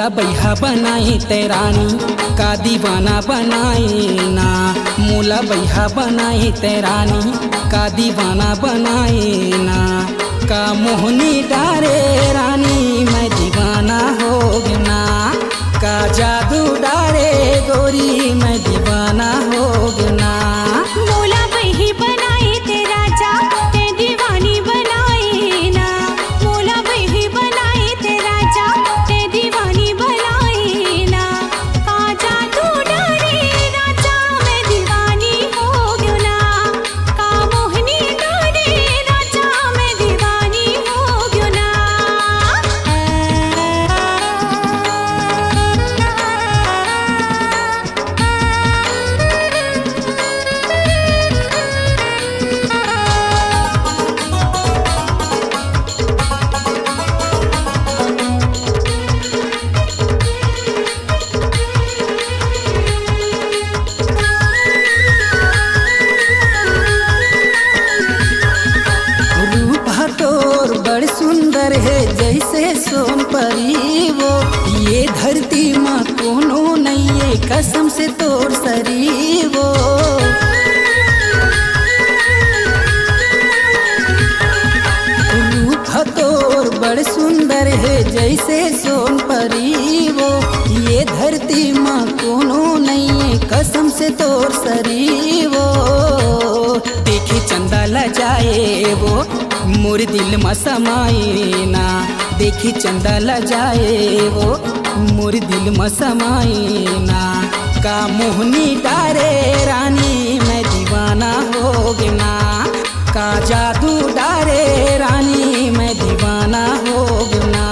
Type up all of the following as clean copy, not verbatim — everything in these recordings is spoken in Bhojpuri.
मोला बैहा बनाई ते रानी का दीवाना बनाई ना। मोला बैहा बनाई ते रानी का दीवाना बनाई ना। का मोहनी डारे रानी मैं दीवाना हो गना। का जादू डारे गोरी मैं दीवाना हो गना। मोला बही बनाई ते राजा ते दीवानी बनाई ना। मोला बही बनाई ते राजा ते दीवानी बनाई ना। का जादू डारे राजा मैं दीवानी हो गयो ना। का मोहनी डारे राजा मैं दीवानी हो गयो ना। रूप तोर बड़ सुंदर है जैसे सोन परी वो। ये धरती माँ कोनो नहीं है कसम से तोर सरी वो। रूप तोर बड़ सुंदर है जैसे सोन परी वो। ये धरती माँ कोनो नहीं है कसम से तोर सरी वो। देखे चंदा लजाए वो मोर दिल में समाए ना। देखी चंदा लजाए वो मोर दिल में समाए ना। का मोहनी डारे रानी मैं दीवाना हो गना। का जादू डारे रानी मैं दीवाना हो गना।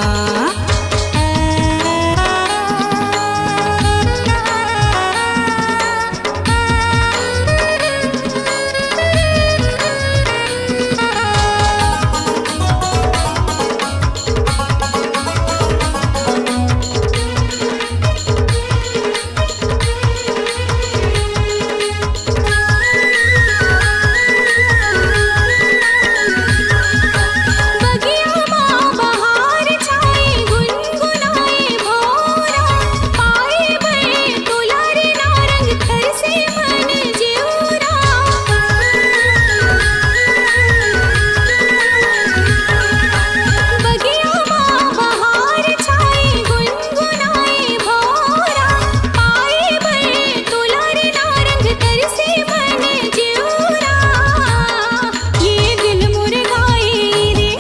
बगिया माँ बहार छाई गुनगुनाए भोरा। पाए बड़े दुलारे नारंग थर से मन जिउरा। बगिया माँ बहार छाई गुनगुनाए भोरा। पाए बड़े दुलारे नारंग थर से मन जिउरा। ये दिल मुर्गाई रे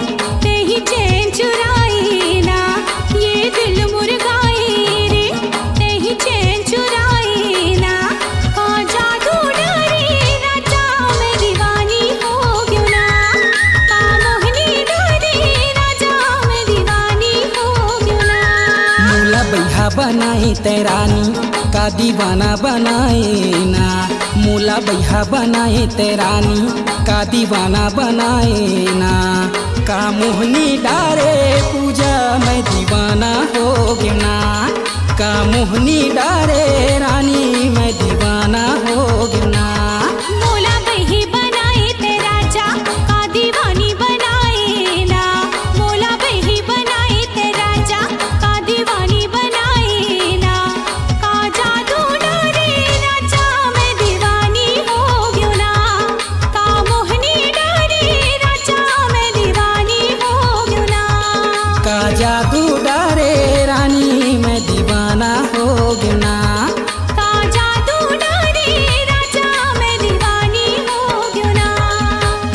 तेही चैन चुराई ना। ये दिल मुर्गाई रे तेही चैन चुराई ना। का जादू डारे राजा मैं दीवानी हो गयो ना। का मोहनी डारे राजा मैं दीवानी हो गयो ना। मोला बैहा बनाई ते रानी का दीवाना बनाए ना। मोला बैहा बनाई ते रानी का दीवाना बनाए ना। का मोहनी डारे पूजा मैं दीवाना हो गना। का मोहनी डारे रानी मैं दीवाना हो गना। मोला बही बनाई ते राजा का दीवानी बनाई ना। मोला बही बनाई ते राजा का दीवानी बनाई ना। का जादू डारे राजा मैं दीवानी हो गयो ना। का मोहनी डारे राजा मैं दीवानी हो गयो ना। का जादू डारे रानी मैं दीवाना हो गना। का जादू डारे राजा मैं दीवानी हो गयो ना।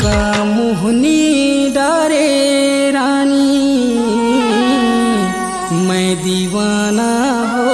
का मोहनी डारे रानी मैं दीवाना हो